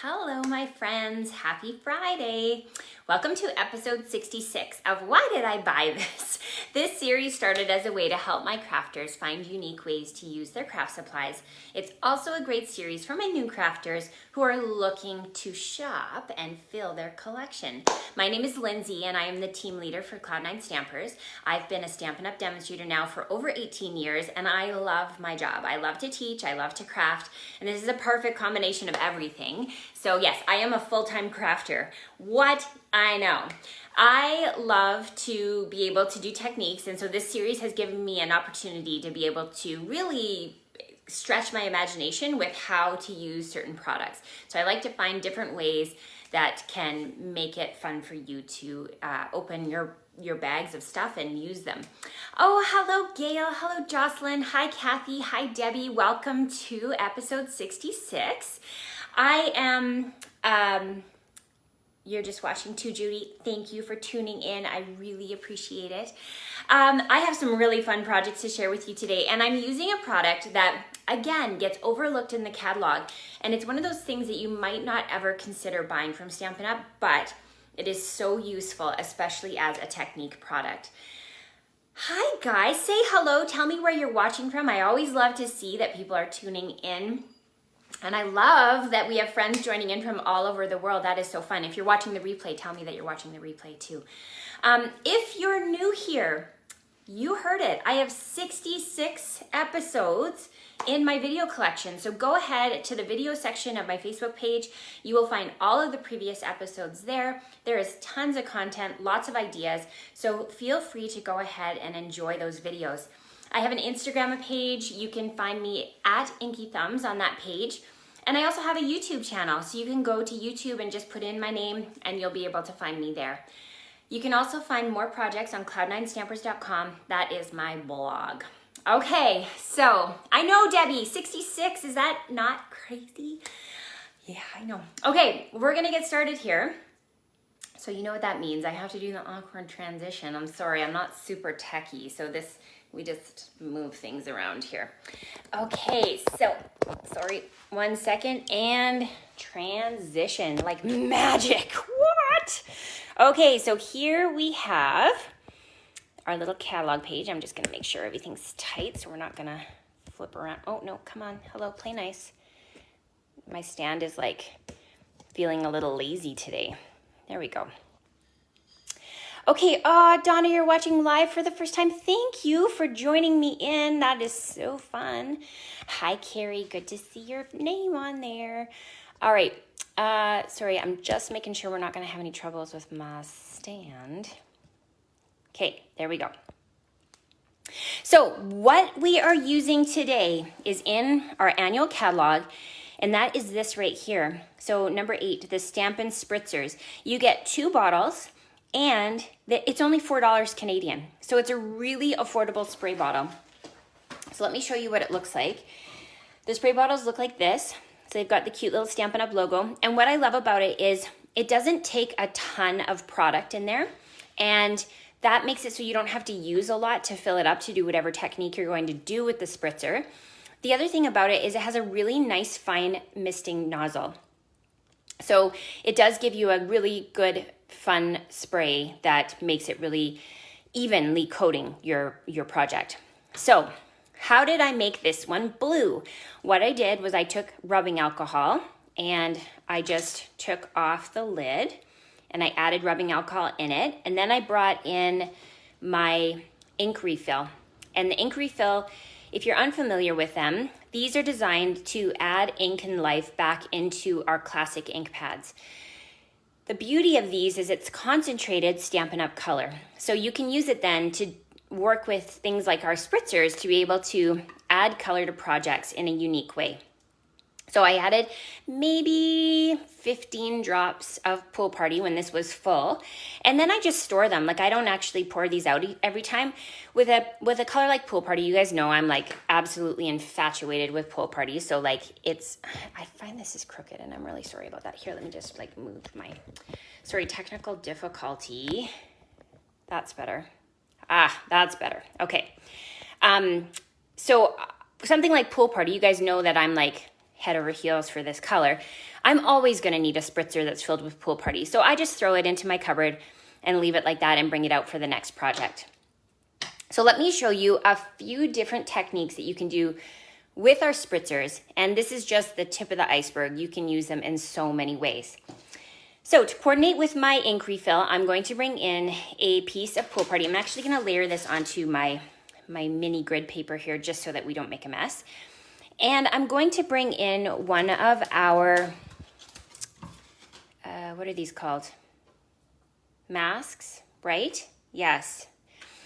Hello, my friends. Happy Friday. Welcome to episode 66 of Why Did I Buy This? This series started as a way to help my crafters find unique ways to use their craft supplies. It's also a great series for my new crafters who are looking to shop and fill their collection. My name is Lindsay and I am the team leader for Cloud9 Stampers. I've been a Stampin' Up! Demonstrator now for over 18 years and I love my job. I love to teach, I love to craft, and this is a perfect combination of everything. So yes, I am a full-time crafter. What? I know. I love to be able to do techniques, and so this series has given me an opportunity to be able to really stretch my imagination with how to use certain products. So I like to find different ways that can make it fun for you to open your bags of stuff and use them. Oh, hello Gail, hello Jocelyn, hi Kathy, hi Debbie, welcome to episode 66. I am, you're just watching too, Judy. Thank you for tuning in. I really appreciate it. I have some really fun projects to share with you today, and I'm using a product that, again, gets overlooked in the catalog, and it's one of those things that you might not ever consider buying from Stampin' Up!, but it is so useful, especially as a technique product. Hi guys, say hello, tell me where you're watching from. I always love to see that people are tuning in. And I love that we have friends joining in from all over the world. That is so fun. If you're watching the replay, tell me that you're watching the replay too. If you're new here, you heard it. I have 66 episodes in my video collection. So go ahead to the video section of my Facebook page. You will find all of the previous episodes there. There is tons of content, lots of ideas. So feel free to go ahead and enjoy those videos. I have an Instagram page. You can find me at Inky Thumbs on that page. And I also have a YouTube channel. So you can go to YouTube and just put in my name and you'll be able to find me there. You can also find more projects on cloud9stampers.com. That is my blog. Okay, so I know Debbie, 66, is that not crazy? Yeah, I know. Okay, we're gonna get started here. So you know what that means. I have to do the awkward transition. I'm sorry, I'm not super techie. So we just move things around here. Okay, so, sorry, 1 second, and transition, like magic, what? Okay, so here we have our little catalog page. I'm just gonna make sure everything's tight so we're not gonna flip around. Oh no, come on, hello, play nice. My stand is like feeling a little lazy today. There we go. Okay, Donna, you're watching live for the first time. Thank you for joining me in. That is so fun. Hi, Carrie. Good to see your name on there. All right. Sorry, I'm just making sure we're not going to have any troubles with my stand. Okay, there we go. So what we are using today is in our annual catalog, and that is this right here. So number 8, the Stampin' Spritzers. You get 2 bottles. And it's only $4 Canadian. So it's a really affordable spray bottle. So let me show you what it looks like. The spray bottles look like this. So they've got the cute little Stampin' Up! Logo. And what I love about it is it doesn't take a ton of product in there. And that makes it so you don't have to use a lot to fill it up to do whatever technique you're going to do with the spritzer. The other thing about it is it has a really nice fine misting nozzle. So it does give you a really good fun spray that makes it really evenly coating your project. So how did I make this one blue? What I did was I took rubbing alcohol and I just took off the lid and I added rubbing alcohol in it. And then I brought in my ink refill. And the ink refill, if you're unfamiliar with them, these are designed to add ink and life back into our classic ink pads. The beauty of these is it's concentrated Stampin' Up! Color. So you can use it then to work with things like our spritzers to be able to add color to projects in a unique way. So I added maybe 15 drops of Pool Party when this was full. And then I just store them. Like I don't actually pour these out every time. With a color like Pool Party, you guys know I'm like absolutely infatuated with Pool Party. So like I find this is crooked and I'm really sorry about that. Here, let me just like move technical difficulty. That's better. That's better. Okay. So something like Pool Party, you guys know that I'm like head over heels for this color, I'm always gonna need a spritzer that's filled with Pool Party. So I just throw it into my cupboard and leave it like that and bring it out for the next project. So let me show you a few different techniques that you can do with our spritzers. And this is just the tip of the iceberg. You can use them in so many ways. So to coordinate with my ink refill, I'm going to bring in a piece of Pool Party. I'm actually gonna layer this onto my mini grid paper here just so that we don't make a mess. And I'm going to bring in one of our, what are these called? Masks, right? Yes.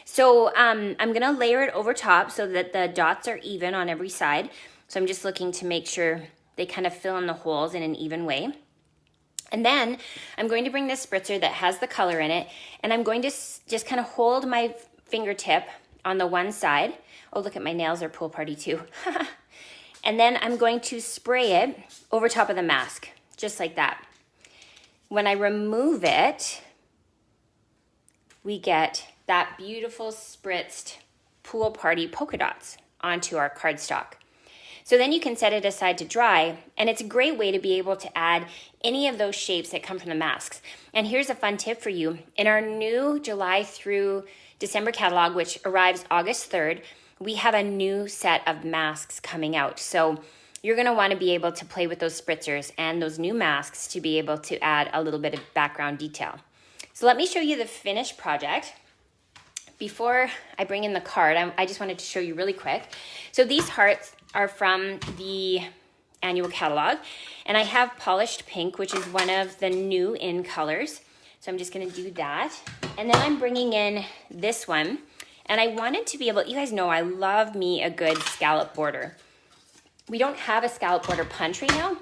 So I'm gonna layer it over top so that the dots are even on every side. So I'm just looking to make sure they kind of fill in the holes in an even way. And then I'm going to bring this spritzer that has the color in it, and I'm going to just kind of hold my fingertip on the one side. Oh, look at my nails are Pool Party too. And then I'm going to spray it over top of the mask, just like that. When I remove it, we get that beautiful spritzed Pool Party polka dots onto our cardstock. So then you can set it aside to dry, and it's a great way to be able to add any of those shapes that come from the masks. And here's a fun tip for you. In our new July through December catalog, which arrives August 3rd, we have a new set of masks coming out. So you're gonna wanna be able to play with those spritzers and those new masks to be able to add a little bit of background detail. So let me show you the finished project. Before I bring in the card, I just wanted to show you really quick. So these hearts are from the annual catalog, and I have polished pink, which is one of the new in colors. So I'm just gonna do that. And then I'm bringing in this one, and I wanted to be able, you guys know I love me a good scallop border. We don't have a scallop border punch right now,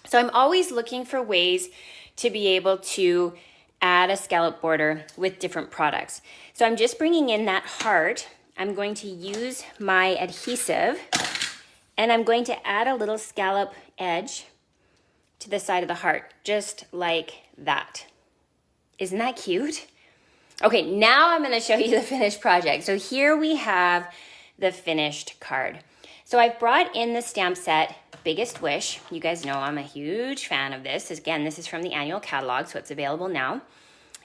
so I'm always looking for ways to be able to add a scallop border with different products. So I'm just bringing in that heart. I'm going to use my adhesive, and I'm going to add a little scallop edge to the side of the heart, just like that. Isn't that cute? Okay, now I'm gonna show you the finished project. So here we have the finished card. So I've brought in the stamp set, Biggest Wish. You guys know I'm a huge fan of this. Again, this is from the annual catalog, so it's available now.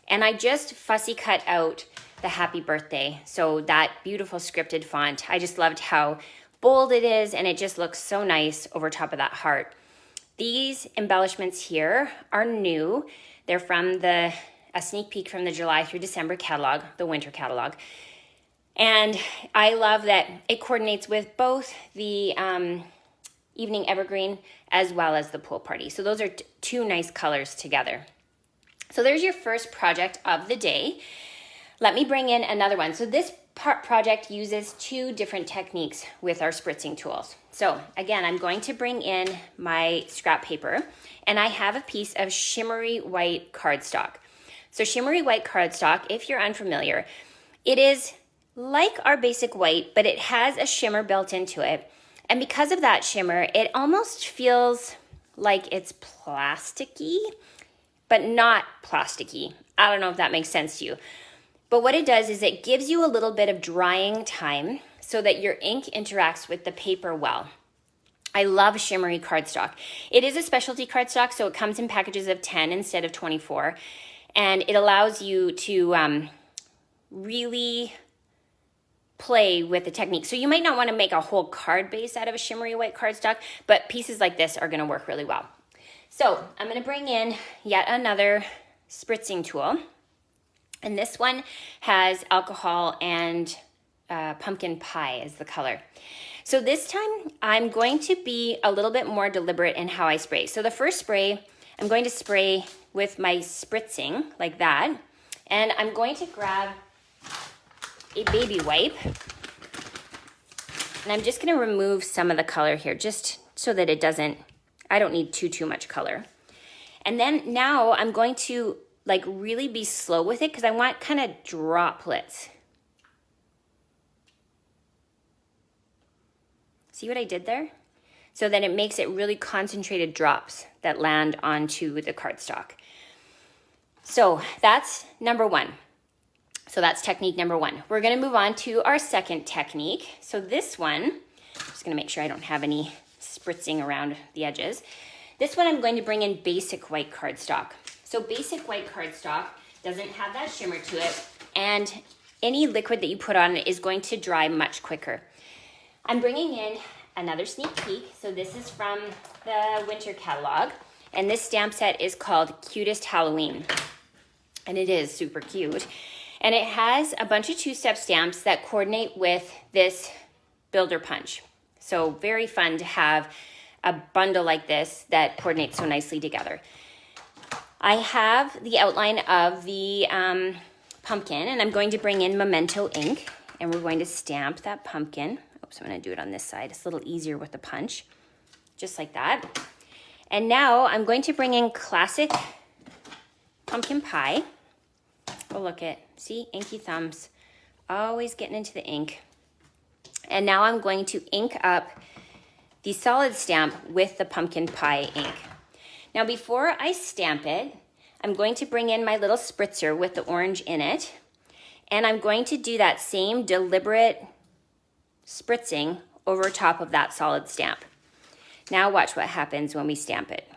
And I just fussy cut out the happy birthday. So that beautiful scripted font. I just loved how bold it is, and it just looks so nice over top of that heart. These embellishments here are new. They're from a sneak peek from the July through December catalog, the winter catalog. And I love that it coordinates with both the Evening Evergreen as well as the Pool Party. So those are two nice colors together. So there's your first project of the day. Let me bring in another one. So this project uses two different techniques with our spritzing tools. So again, I'm going to bring in my scrap paper, and I have a piece of shimmery white cardstock. So shimmery white cardstock, if you're unfamiliar, it is like our basic white, but it has a shimmer built into it. And because of that shimmer, it almost feels like it's plasticky, but not plasticky. I don't know if that makes sense to you. But what it does is it gives you a little bit of drying time so that your ink interacts with the paper well. I love shimmery cardstock. It is a specialty cardstock, so it comes in packages of 10 instead of 24. And it allows you to really play with the technique. So you might not want to make a whole card base out of a shimmery white cardstock, but pieces like this are going to work really well. So I'm going to bring in yet another spritzing tool. And this one has alcohol and pumpkin pie as the color. So this time I'm going to be a little bit more deliberate in how I spray. So the first spray, I'm going to spray with my spritzing like that. And I'm going to grab a baby wipe. And I'm just going to remove some of the color here just so that it doesn't, I don't need too much color. And then now I'm going to like really be slow with it because I want kind of droplets. See what I did there? So then it makes it really concentrated drops that land onto the cardstock. So that's number one. So that's technique number one. We're gonna move on to our second technique. So this one, I'm just gonna make sure I don't have any spritzing around the edges. This one I'm going to bring in basic white cardstock. So basic white cardstock doesn't have that shimmer to it, and any liquid that you put on it is going to dry much quicker. I'm bringing in another sneak peek. So this is from the winter catalog, and this stamp set is called Cutest Halloween, and it is super cute. And it has a bunch of two-step stamps that coordinate with this builder punch. So very fun to have a bundle like this that coordinates so nicely together. I have the outline of the pumpkin, and I'm going to bring in Memento ink, and we're going to stamp that pumpkin. Oops, I'm going to do it on this side. It's a little easier with the punch, just like that. And now I'm going to bring in classic pumpkin pie. Oh, look it. See, inky thumbs, always getting into the ink. And now I'm going to ink up the solid stamp with the pumpkin pie ink. Now, before I stamp it, I'm going to bring in my little spritzer with the orange in it, and I'm going to do that same deliberate spritzing over top of that solid stamp. Now watch what happens when we stamp it.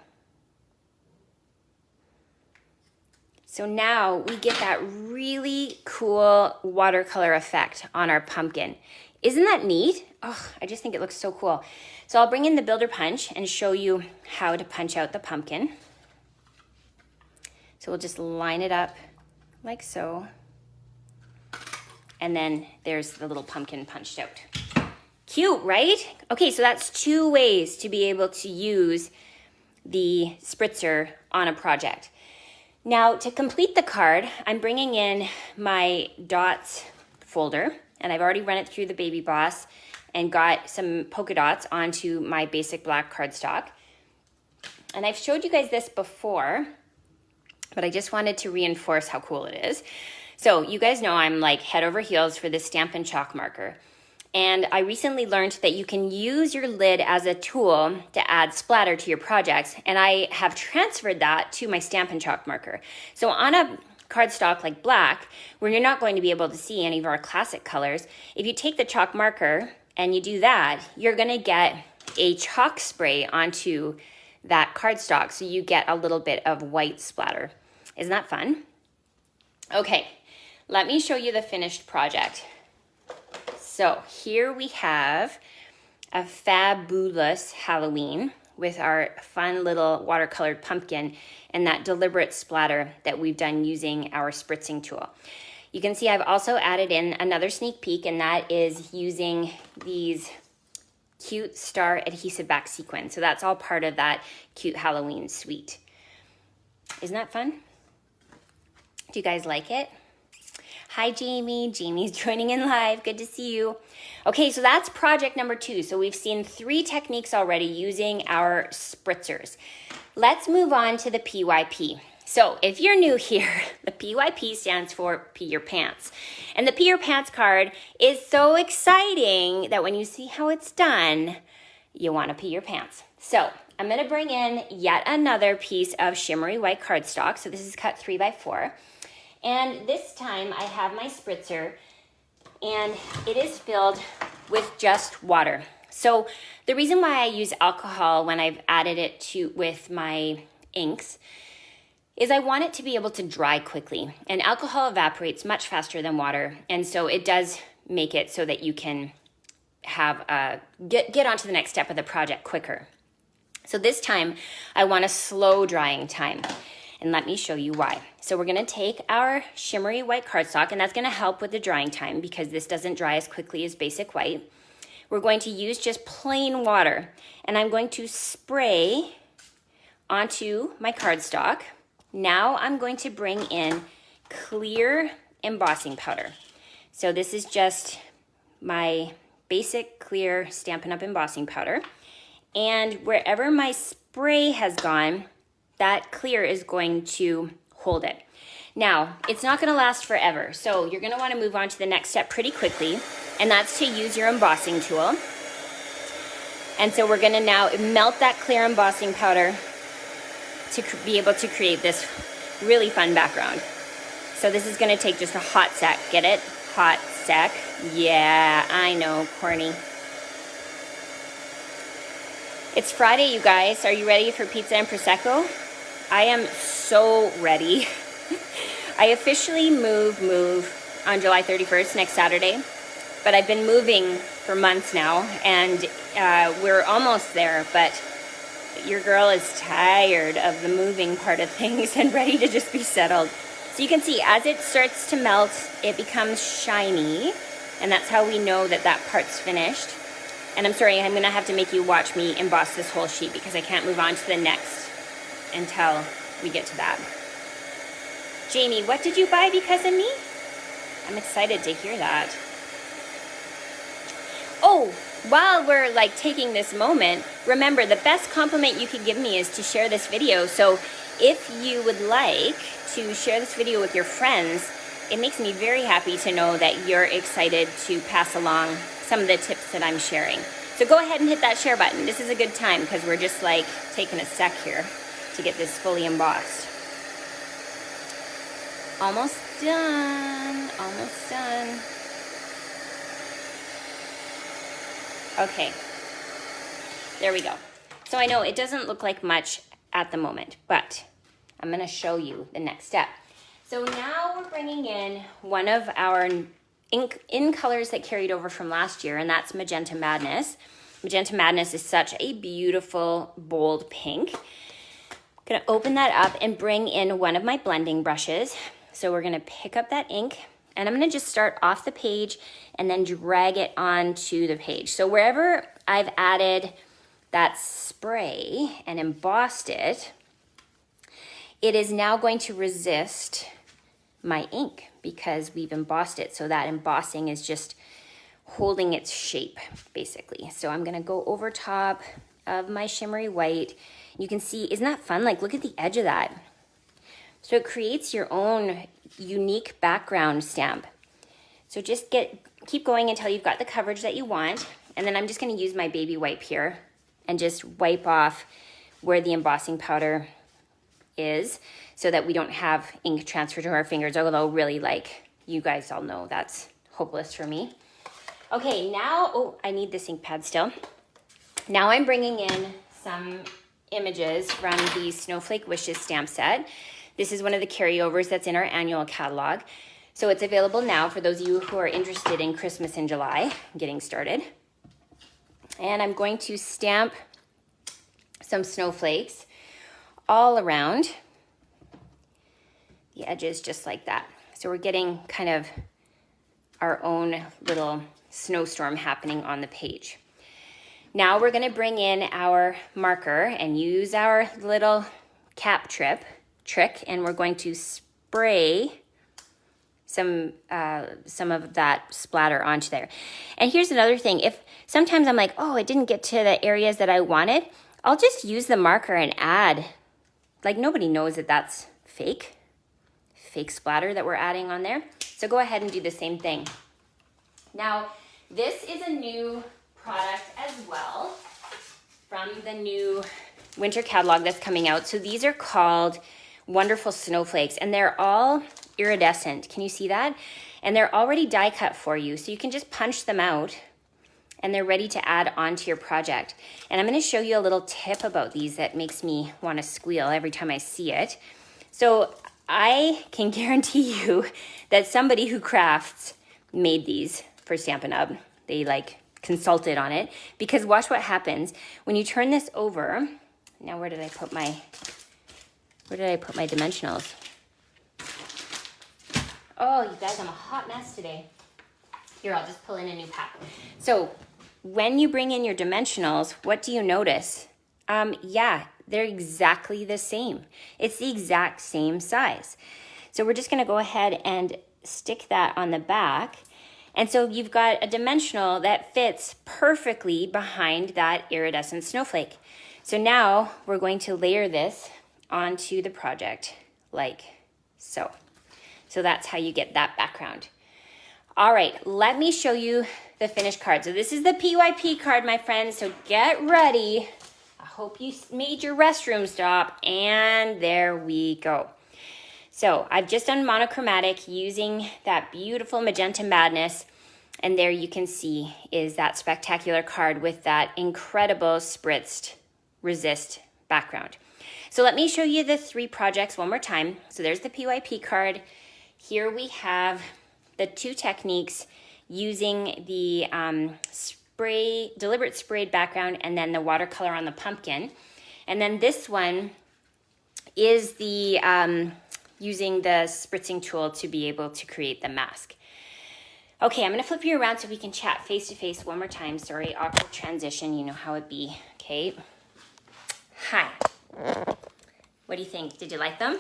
So now we get that really cool watercolor effect on our pumpkin. Isn't that neat? Oh, I just think it looks so cool. So I'll bring in the builder punch and show you how to punch out the pumpkin. So we'll just line it up like so. And then there's the little pumpkin punched out. Cute, right? Okay, so that's 2 ways to be able to use the spritzer on a project. Now, to complete the card, I'm bringing in my dots folder, and I've already run it through the Baby Boss and got some polka dots onto my basic black cardstock. And I've showed you guys this before, but I just wanted to reinforce how cool it is. So you guys know I'm like head over heels for this Stampin' chalk marker. And I recently learned that you can use your lid as a tool to add splatter to your projects. And I have transferred that to my Stampin' chalk marker. So on a cardstock like black, where you're not going to be able to see any of our classic colors, if you take the chalk marker and you do that, you're gonna get a chalk spray onto that cardstock. So you get a little bit of white splatter. Isn't that fun? Okay, let me show you the finished project. So here we have a fabulous Halloween with our fun little watercolored pumpkin and that deliberate splatter that we've done using our spritzing tool. You can see I've also added in another sneak peek, and that is using these cute star adhesive back sequins. So that's all part of that cute Halloween suite. Isn't that fun? Do you guys like it? Hi, Jamie. Jamie's joining in live. Good to see you. Okay, so that's project number 2. So we've seen 3 techniques already using our spritzers. Let's move on to the PYP. So if you're new here, the PYP stands for Pee Your Pants. And the Pee Your Pants card is so exciting that when you see how it's done, you want to pee your pants. So I'm going to bring in yet another piece of shimmery white cardstock. So this is cut 3x4. And this time I have my spritzer, and it is filled with just water. So the reason why I use alcohol when I've added it to with my inks is I want it to be able to dry quickly. And alcohol evaporates much faster than water, and so it does make it so that you can have get onto the next step of the project quicker. So this time I want a slow drying time. And let me show you why. So we're gonna take our shimmery white cardstock, and that's gonna help with the drying time because this doesn't dry as quickly as basic white. We're going to use just plain water, and I'm going to spray onto my cardstock. Now I'm going to bring in clear embossing powder. So this is just my basic clear Stampin' Up! Embossing powder. And wherever my spray has gone, that clear is going to hold it. Now, it's not gonna last forever, so you're gonna wanna move on to the next step pretty quickly, and that's to use your embossing tool. And so we're gonna now melt that clear embossing powder to be able to create this really fun background. So this is gonna take just a hot sec. Get it? Hot sec. Yeah, I know, corny. It's Friday, you guys. Are you ready for pizza and Prosecco? I am so ready. I officially move on July 31st, next Saturday. But I've been moving for months now, and we're almost there, but your girl is tired of the moving part of things and ready to just be settled. So you can see as it starts to melt, it becomes shiny, and that's how we know that that part's finished. And I'm sorry, I'm gonna have to make you watch me emboss this whole sheet because I can't move on to the next until we get to that. Jamie, what did you buy because of me? I'm excited to hear that. Oh, while we're like taking this moment, remember the best compliment you could give me is to share this video. So if you would like to share this video with your friends, it makes me very happy to know that you're excited to pass along some of the tips that I'm sharing. So go ahead and hit that share button. This is a good time because we're just like taking a sec here to get this fully embossed. Almost done, almost done. Okay, there we go. So I know it doesn't look like much at the moment, but I'm gonna show you the next step. So now we're bringing in one of our in colors that carried over from last year, and that's Magenta Madness. Magenta Madness is such a beautiful, bold pink. I'm gonna open that up and bring in one of my blending brushes. So we're gonna pick up that ink, and I'm gonna just start off the page and then drag it onto the page. So wherever I've added that spray and embossed it, it is now going to resist my ink because we've embossed it. So that embossing is just holding its shape, basically. So I'm gonna go over top of my shimmery white. You can see, isn't that fun? Like, look at the edge of that. So it creates your own unique background stamp. So just keep going until you've got the coverage that you want. And then I'm just gonna use my baby wipe here and just wipe off where the embossing powder is so that we don't have ink transfer to our fingers, although really, like, you guys all know that's hopeless for me. Okay, now, oh, I need this ink pad still. Now I'm bringing in some images from the Snowflake Wishes stamp set. This is one of the carryovers that's in our annual catalog. So it's available now for those of you who are interested in Christmas in July, getting started. And I'm going to stamp some snowflakes all around the edges just like that. So we're getting kind of our own little snowstorm happening on the page. Now we're gonna bring in our marker and use our little cap trick, and we're going to spray some of that splatter onto there. And here's another thing. If sometimes I'm like, oh, it didn't get to the areas that I wanted, I'll just use the marker and add. Like, nobody knows that that's fake splatter that we're adding on there. So go ahead and do the same thing. Now, this is a new product as well from the new winter catalog that's coming out. So these are called Wonderful Snowflakes, and they're all iridescent. Can you see that? And they're already die cut for you. So you can just punch them out and they're ready to add onto your project. And I'm gonna show you a little tip about these that makes me wanna squeal every time I see it. So I can guarantee you that somebody who crafts made these for Stampin' Up. They like consulted on it, because watch what happens when you turn this over. Now where did I put my dimensionals? Oh, you guys, I'm a hot mess today. Here, I'll just pull in a new pack. So when you bring in your dimensionals, what do you notice? Yeah, they're exactly the same. It's the exact same size. So we're just gonna go ahead and stick that on the back. And so you've got a dimensional that fits perfectly behind that iridescent snowflake. So now we're going to layer this onto the project like so. So that's how you get that background. All right, let me show you the finished card. So this is the PYP card, my friends, so get ready. I hope you made your restroom stop, and there we go. So I've just done monochromatic using that beautiful Magenta Madness, and there you can see is that spectacular card with that incredible spritzed resist background. So let me show you the 3 projects one more time. So there's the PYP card. Here we have the 2 techniques using the deliberate sprayed background and then the watercolor on the pumpkin. And then this one is the using the spritzing tool to be able to create the mask. Okay, I'm gonna flip you around so we can chat face to face one more time. Sorry, awkward transition, you know how it be. Okay. Hi. What do you think? Did you like them?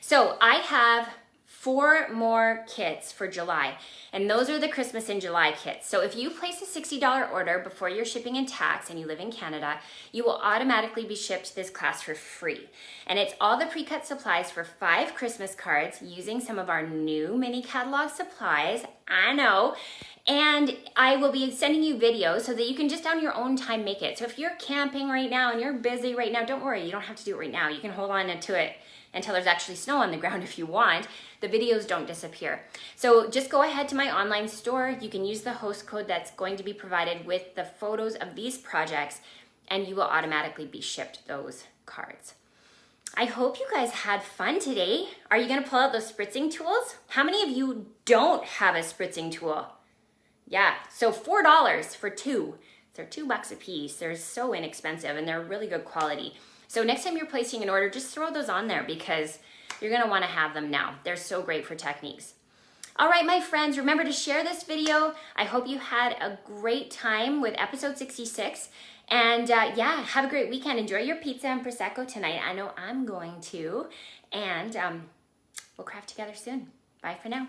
So I have 4 more kits for July, and those are the Christmas in July kits. So if you place a $60 order before your shipping and tax and you live in Canada, you will automatically be shipped this class for free. And it's all the pre-cut supplies for 5 Christmas cards using some of our new mini catalog supplies. I know. And I will be sending you videos so that you can just on your own time make it. So if you're camping right now and you're busy right now, don't worry, you don't have to do it right now. You can hold on to it until there's actually snow on the ground if you want. The videos don't disappear. So just go ahead to my online store. You can use the host code that's going to be provided with the photos of these projects, and you will automatically be shipped those cards. I hope you guys had fun today. Are you gonna pull out those spritzing tools? How many of you don't have a spritzing tool? Yeah, so $4 for 2. They're $2 a piece. They're so inexpensive and they're really good quality. So next time you're placing an order, just throw those on there because you're gonna wanna have them now. They're so great for techniques. All right, my friends, remember to share this video. I hope you had a great time with episode 66. And yeah, have a great weekend. Enjoy your pizza and Prosecco tonight. I know I'm going to. And we'll craft together soon. Bye for now.